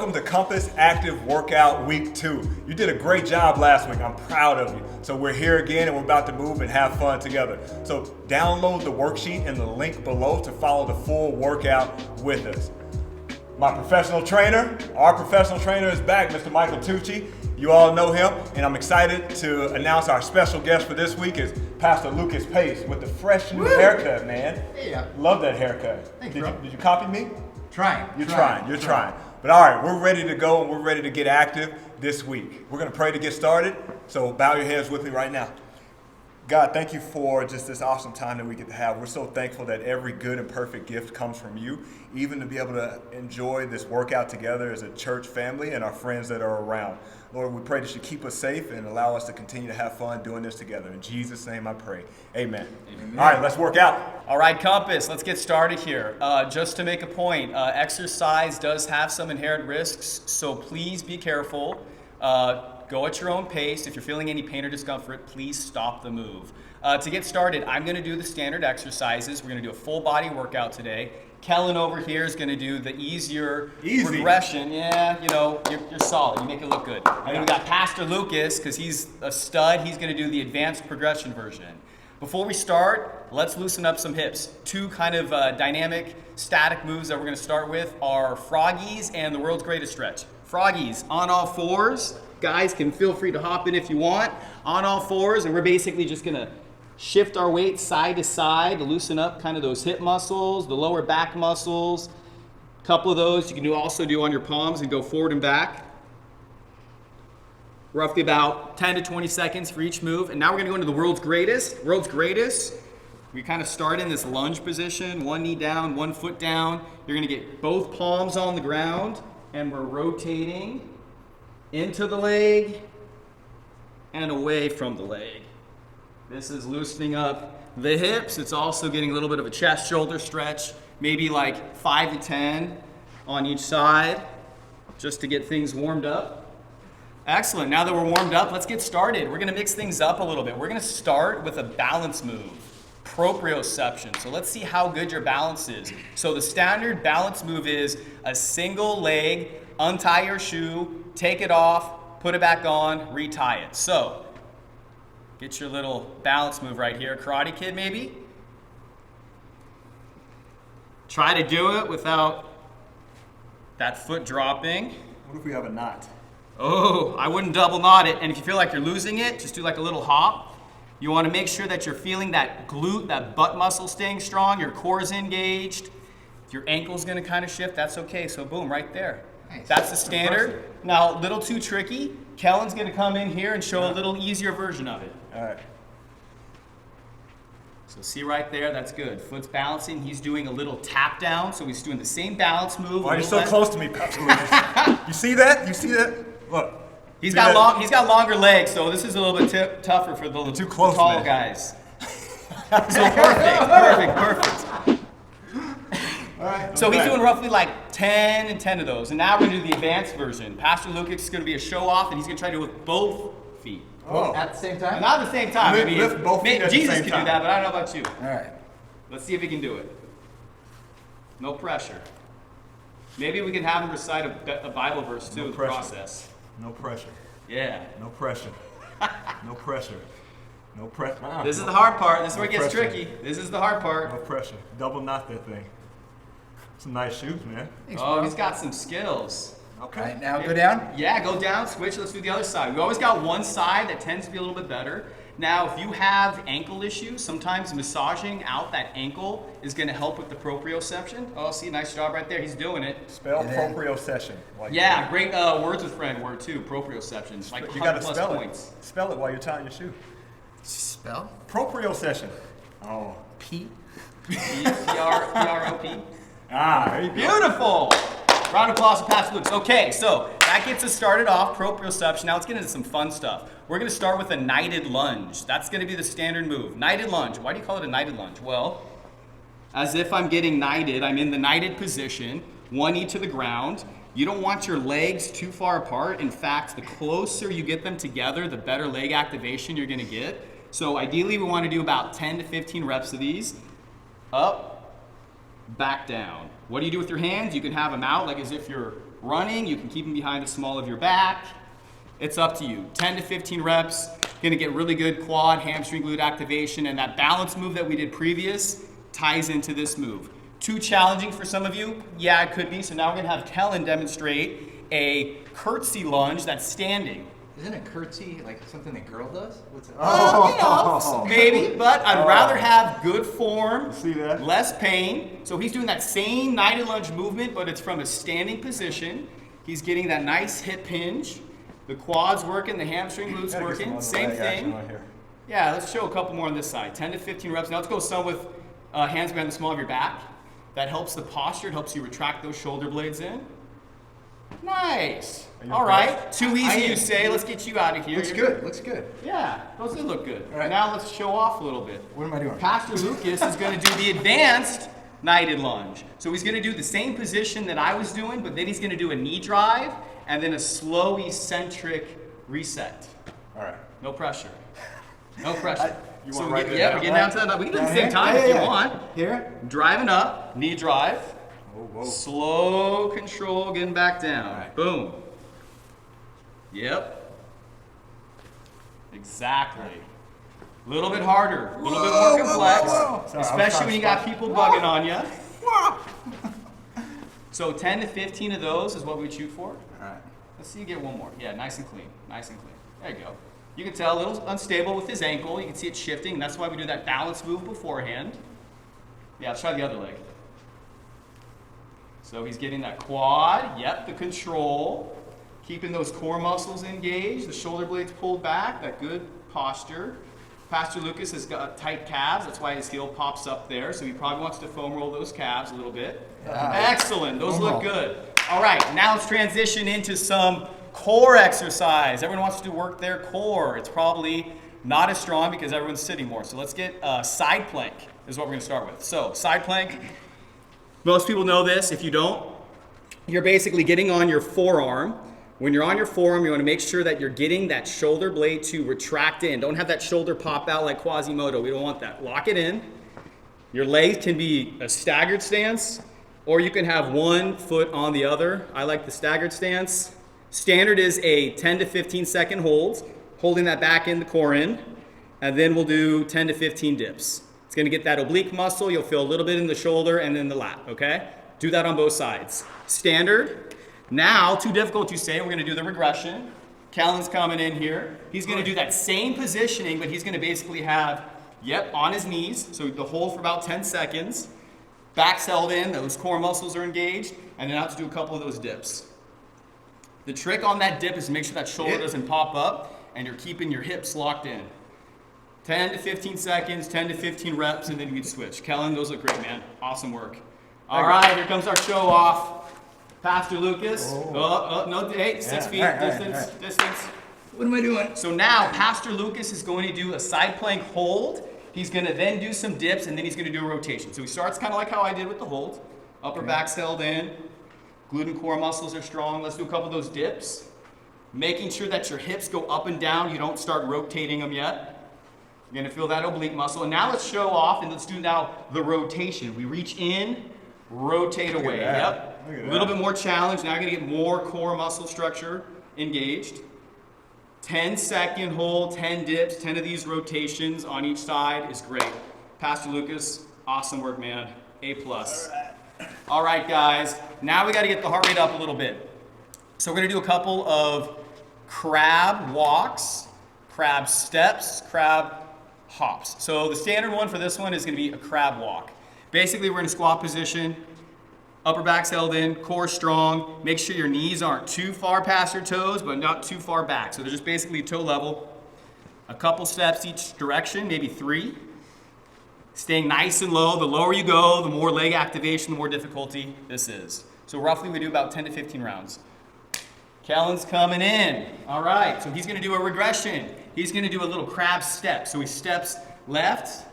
welcome to Compass Active Workout Week 2. You did a great job last week. I'm proud of you. So we're here again and we're about to move and have fun together. So download the worksheet in the link below to follow the full workout with us. My professional trainer, our professional trainer is back, Mr. Michael Tucci. You all know him, and I'm excited to announce our special guest for this week is Pastor Lucas Pace with the fresh new haircut, man. Yeah. Love that haircut. Thanks, Did you copy me? Trying. You're trying. But all right, we're ready to go and we're ready to get active this week. We're going to pray to get started, so bow your heads with me right now. God, thank you for just this awesome time that we get to have. We're so thankful that every good and perfect gift comes from you, even to be able to enjoy this workout together as a church family and our friends that are around. Lord, we pray that you keep us safe and allow us to continue to have fun doing this together. In Jesus' name I pray. Amen. Amen. All right, let's work out. All right, Compass, let's get started here. Just to make a point, exercise does have some inherent risks, so please be careful. Go at your own pace. If you're feeling any pain or discomfort, please stop the move. To get started, I'm going to do the standard exercises. We're going to do a full body workout today. Kellen over here is going to do the easier progression. Yeah, you know, you're solid. You make it look good. And then we got Pastor Lucas, because he's a stud. He's going to do the advanced progression version. Before we start, let's loosen up some hips. Two kind of dynamic, static moves that we're going to start with are froggies and the world's greatest stretch. Froggies on all fours. Guys can feel free to hop in if you want. On all fours, and we're basically just going to shift our weight side to side to loosen up kind of those hip muscles, the lower back muscles. A couple of those you can also do on your palms and go forward and back. Roughly about 10 to 20 seconds for each move. And now we're going to go into the world's greatest. World's greatest. We kind of start in this lunge position, one knee down, 1 foot down. You're going to get both palms on the ground, and we're rotating into the leg and away from the leg. This is loosening up the hips. It's also getting a little bit of a chest shoulder stretch, maybe like 5 to 10 on each side, just to get things warmed up. Excellent. Now that we're warmed up, let's get started. We're going to mix things up a little bit. We're going to start with a balance move, proprioception. So let's see how good your balance is. So the standard balance move is a single leg, untie your shoe, take it off, put it back on, retie it. So get your little balance move right here. Karate Kid, maybe? Try to do it without that foot dropping. What if we have a knot? Oh, I wouldn't double knot it. And if you feel like you're losing it, just do like a little hop. You want to make sure that you're feeling that glute, that butt muscle staying strong, your core is engaged. If your ankle's going to kind of shift, that's okay. So boom, right there. Nice. That's the standard. Now, a little too tricky. Kellen's going to come in here and show a little easier version of it. All right. So see right there, that's good. Foot's balancing. He's doing a little tap down, so he's doing the same balance move. Why are you so close to me, Pastor Lucas? You see that? You see that? Look. He's got longer legs, so this is a little bit tougher for the too close, tall man. Guys. So perfect. All right, so he's doing roughly like 10 and 10 of those. And now we're going to do the advanced version. Pastor Lucas is going to be a show off, and he's going to try to do it with both feet. Oh, at the same time? Not at the same time. Lift both feet at the Jesus same can time. do that, but I don't know about you. All right. Let's see if he can do it. No pressure. Maybe we can have him recite a Bible verse too in the process. No pressure. Yeah. No pressure. No pressure. No pressure. This is the hard part. This is where it gets tricky. This is the hard part. No pressure. Double knot that thing. Some nice shoes, man. Thanks, Oh, bro. he's got some skills. Okay. All right, now go down. Yeah, go down, switch. Let's do the other side. We always got one side that tends to be a little bit better. Now, if you have ankle issues, sometimes massaging out that ankle is going to help with the proprioception. Oh, see, nice job right there. He's doing it. Spell proprioception. Yeah, great words with friend word too. Proprioception. It's like You 100 got to plus spell points. it. Spell it while you're tying your shoe. Spell? Proprioception. Oh. P-R-O-P. There you go. Beautiful. Round of applause for Pastor Lucas. Okay, so that gets us started off, proprioception. Now let's get into some fun stuff. We're going to start with a knighted lunge. That's going to be the standard move. Knighted lunge. Why do you call it a knighted lunge? Well, as if I'm getting knighted, I'm in the knighted position, one knee to the ground. You don't want your legs too far apart. In fact, the closer you get them together, the better leg activation you're going to get. So ideally, we want to do about 10 to 15 reps of these. Up, back down. What do you do with your hands? You can have them out like as if you're running. You can keep them behind the small of your back. It's up to you. 10 to 15 reps. Gonna get really good quad, hamstring, glute activation, and that balance move that we did previous ties into this move. Too challenging for some of you? Yeah, it could be. So now we're gonna have Kellen demonstrate a curtsy lunge that's standing. Isn't a curtsy like something a girl does? What's it? Maybe, but I'd rather have good form, See that? less pain. So he's doing that same knighted lunge movement, but it's from a standing position. He's getting that nice hip hinge. The quads working, the hamstring glutes working. Same thing. Yeah, let's show a couple more on this side. 10 to 15 reps. Now let's go some with hands behind the small of your back. That helps the posture. It helps you retract those shoulder blades in. Nice. All right. Too easy, you say. Let's get you out of here. Looks good. Looks good. Yeah, those do look good. All right. Now let's show off a little bit. What am I doing? Pastor Lucas is going to do the advanced knighted lunge. So he's going to do the same position that I was doing, but then he's going to do a knee drive and then a slow eccentric reset. All right. No pressure. No pressure. You So want we right get, there yeah, now? we're getting down to that. We can do it at the Down same here? time Yeah, if you yeah. want. Here? Driving up, knee drive. Whoa. Slow control, getting back down. All right. Boom. Yep. Exactly. A little bit harder, a little bit more complex, Sorry, especially when you got people bugging on you. So 10 to 15 of those is what we shoot for. All right. Let's see you get one more. Yeah, nice and clean, nice and clean. There you go. You can tell a little unstable with his ankle. You can see it shifting. That's why we do that balance move beforehand. Yeah, let's try the other leg. So he's getting that quad, yep, the control. Keeping those core muscles engaged, the shoulder blades pulled back, that good posture. Pastor Lucas has got tight calves, that's why his heel pops up there, so he probably wants to foam roll those calves a little bit. Yeah. Excellent, those look good. All right, now let's transition into some core exercise. Everyone wants to work their core. It's probably not as strong because everyone's sitting more. So let's get side plank is what we're gonna start with. So side plank, most people know this. If you don't, you're basically getting on your forearm. When you're on your forearm, you want to make sure that you're getting that shoulder blade to retract in. Don't have that shoulder pop out like Quasimodo. We don't want that. Lock it in. Your legs can be a staggered stance, or you can have one foot on the other. I like the staggered stance. Standard is a 10 to 15 second hold, holding that back end, the core in, and then we'll do 10 to 15 dips. It's going to get that oblique muscle. You'll feel a little bit in the shoulder and then the lat, okay? Do that on both sides. Standard. Now, too difficult to say, we're going to do the regression. Kellen's coming in here. He's going to do that same positioning, but he's going to basically have, yep, on his knees, so the hold for about 10 seconds. Back's held in, those core muscles are engaged, and then out to do a couple of those dips. The trick on that dip is to make sure that shoulder doesn't pop up, and you're keeping your hips locked in. 10 to 15 seconds, 10 to 15 reps, and then you can switch. Kellen, those look great, man. Awesome work. All right, here comes our show off. Pastor Lucas. No, hey, 6 feet, distance. What am I doing? So now, Pastor Lucas is going to do a side plank hold. He's going to then do some dips, and then he's going to do a rotation. So he starts kind of like how I did with the hold. Upper back's held in. Glute and core muscles are strong. Let's do a couple of those dips. Making sure that your hips go up and down. You don't start rotating them yet. You're going to feel that oblique muscle. And now let's show off, and let's do now the rotation. We reach in, rotate away. Yep. A little bit more challenge. Now you're going to get more core muscle structure engaged. 10-second hold, 10 dips, 10 of these rotations on each side is great. Pastor Lucas, awesome work, man. A+. All right, guys. Now we got to get the heart rate up a little bit. So we're going to do a couple of crab walks, crab steps, crab hops. So the standard one for this one is going to be a crab walk. Basically, we're in a squat position. Upper back's held in, core strong. Make sure your knees aren't too far past your toes, but not too far back. So they're just basically toe level. A couple steps each direction, maybe 3. Staying nice and low. The lower you go, the more leg activation, the more difficulty this is. So roughly we do about 10 to 15 rounds. Kellen's coming in. All right, so he's going to do a regression. He's going to do a little crab step. So he steps left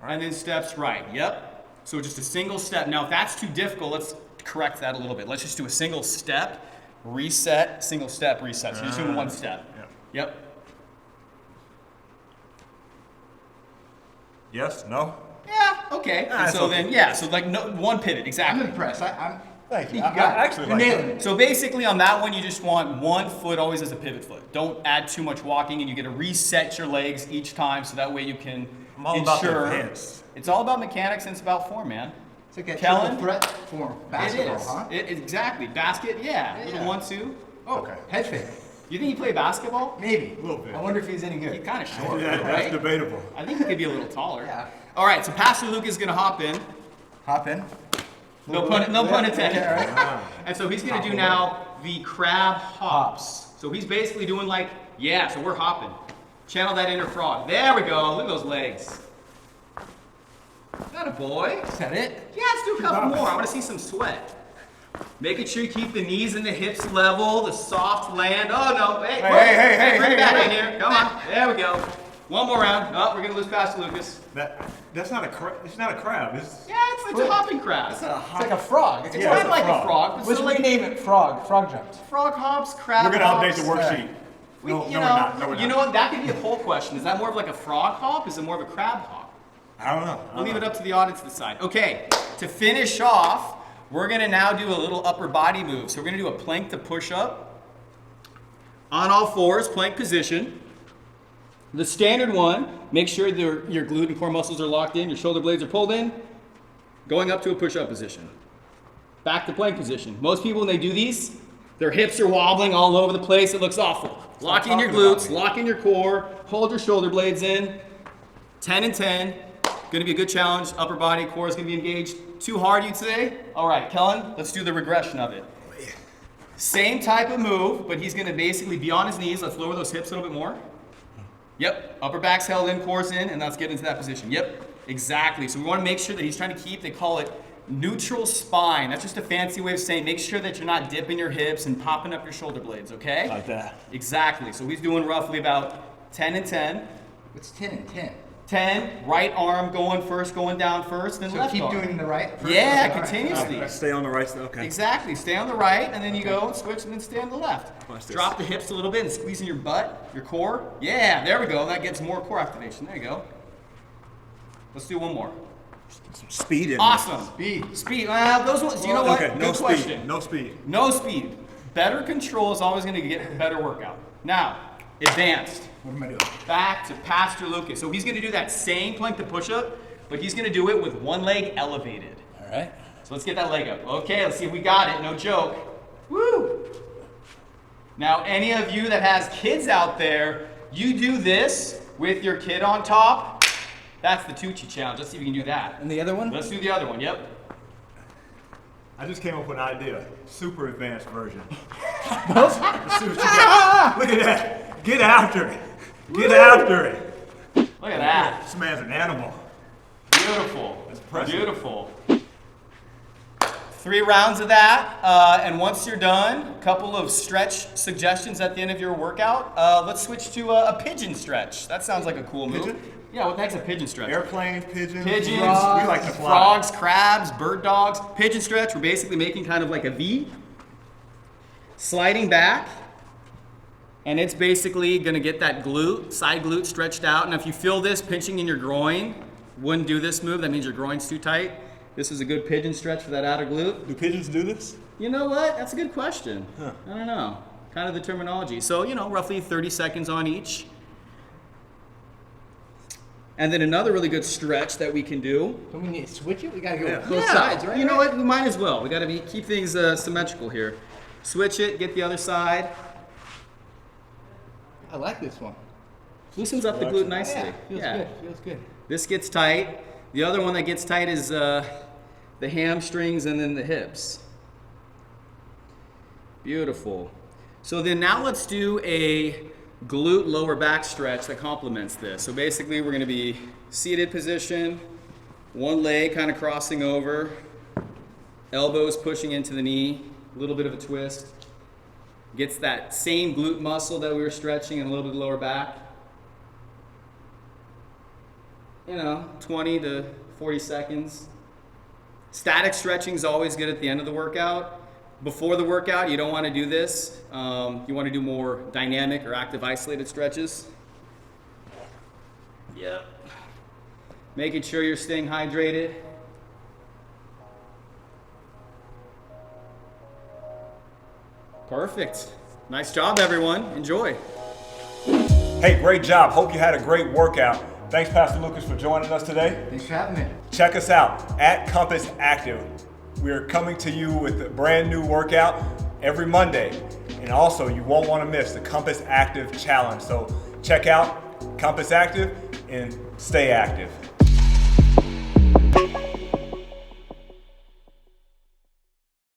and then steps right. Yep. So just a single step. Now, if that's too difficult, let's correct that a little bit. Let's just do a single step, reset, single step, reset. So you're just doing one step. Yep. Yes? No? Yeah, Okay. And That's so okay. then, yeah, so like one pivot, I'm exactly. impressed. Thank you. think I you got it. actually You're like nailing that. it. So basically on that one, you just want one foot always as a pivot foot. Don't add too much walking, and you get to reset your legs each time, so that way you can I'm all about the ensure. advance. It's all about mechanics and it's about form, man. It's like that Kellen? triple threat form basketball, it is. huh? Exactly. Basket, yeah. Little Yeah. 1-2. Oh, Okay. head fake. You think you play basketball? Maybe. A little bit. I wonder if he's any good. You're kind of short, Yeah, that's right? debatable. I think he could be a little taller. Yeah. All right, so Pastor Luke is going to hop in. Hop in. No pun intended. Yeah, right. And so he's going to do now the crab hops. So he's basically doing like, yeah, so we're hopping. Channel that inner frog. There we go. Look at those legs. That a boy. Is that it? Yeah, let's do a couple more. I want to see some sweat. Making sure you keep the knees and the hips level, the soft land. Oh no, hey, bring it back in here. Come on. There we go. One more round. Oh, we're going to lose Pastor Lucas. That's not a crab. It's not a crab. It's Yeah, it's a hopping crab. It's like a frog. It's Yeah, kind it's of a like frog. a frog. But Let's so like rename it frog. Frog jumps. frog hops, crab we're gonna hops. update the worksheet. We, No, you no, know, we're not. No, we're you not. know what? That could be a poll question. Is that more of like a frog hop? Is it more of a crab hop? I don't know. We'll leave it up to the audience to decide. Okay, to finish off, we're gonna now do a little upper body move. So we're gonna do a plank to push up. On all fours, plank position. The standard one, make sure your glute and core muscles are locked in, your shoulder blades are pulled in. Going up to a push-up position. Back to plank position. Most people, when they do these, their hips are wobbling all over the place. It looks awful. Lock in your glutes, lock in your core, hold your shoulder blades in. 10 and 10. Gonna be a good challenge. Upper body, core is gonna be engaged. Too hard, you'd say? All right, Kellen, let's do the regression of it. Same type of move, but he's gonna basically be on his knees. Let's lower those hips a little bit more. Yep, upper back's held in, core's in, and let's get into that position. Yep, exactly. So we wanna make sure that he's trying to keep, they call it neutral spine. That's just a fancy way of saying make sure that you're not dipping your hips and popping up your shoulder blades, okay? Like that. Exactly. So he's doing roughly about 10 and 10. What's 10 and 10? 10, right arm going first, going down first, then So left keep arm. doing the right first? Yeah, Okay, all right. continuously. Stay on the right side. Okay. Exactly. Stay on the right, and then you go and switch, and then stay on the left. Watch this. Drop the hips a little bit and squeezing your butt, your core. Yeah, there we go. That gets more core activation. There you go. Let's do one more. Some speed in Awesome. Speed. Speed. Those ones. You know what? Okay, no Good speed. question. No speed. No speed. Better control is always going to get a better workout. Now, advanced. What am I doing? Back to Pastor Lucas. So he's going to do that same plank to push up, but he's going to do it with one leg elevated. All right. So let's get that leg up. Okay, let's see if we got it. No joke. Woo! Now, any of you that has kids out there, you do this with your kid on top. That's the Tucci challenge. Let's see if we can do that. And the other one? Let's do the other one. Yep. I just came up with an idea. Super advanced version. Let's see what you got. Look at that. Get after it. Get after it. Look at that. This man's an animal. Beautiful. That's impressive. Beautiful. 3 rounds of that, and once you're done, a couple of stretch suggestions at the end of your workout. Let's switch to a pigeon stretch. That sounds like a cool move. Pigeon? Yeah, what the heck's a pigeon stretch? Airplanes, pigeons. Pigeons, we like to fly. frogs, crabs, bird dogs. Pigeon stretch, we're basically making kind of like a V. Sliding back. And it's basically gonna get that glute, side glute stretched out. And if you feel this pinching in your groin, wouldn't do this move, that means your groin's too tight. This is a good pigeon stretch for that outer glute. Do pigeons do this? You know what? That's a good question. Huh. I don't know. Kind of the terminology. So, roughly 30 seconds on each. And then another really good stretch that we can do. Don't we need to switch it? We gotta go Yeah. both sides, right? You know what? We might as well. We got to keep things symmetrical here. Switch it, get the other side. I like this one. Loosens up the glute nicely. Feels good. Feels good. This gets tight. The other one that gets tight is the hamstrings and then the hips. Beautiful. So then now let's do a glute lower back stretch that complements this. So basically we're going to be seated position, one leg kind of crossing over, elbows pushing into the knee, a little bit of a twist. Gets that same glute muscle that we were stretching and a little bit lower back. 20 to 40 seconds. Static stretching is always good at the end of the workout. Before the workout, you don't want to do this. You want to do more dynamic or active isolated stretches. Yep. Making sure you're staying hydrated. Perfect. Nice job, everyone. Enjoy. Hey, great job. Hope you had a great workout. Thanks, Pastor Lucas, for joining us today. Thanks for having me. Check us out at Compass Active. We are coming to you with a brand new workout every Monday. And also, you won't want to miss the Compass Active Challenge. So check out Compass Active and stay active.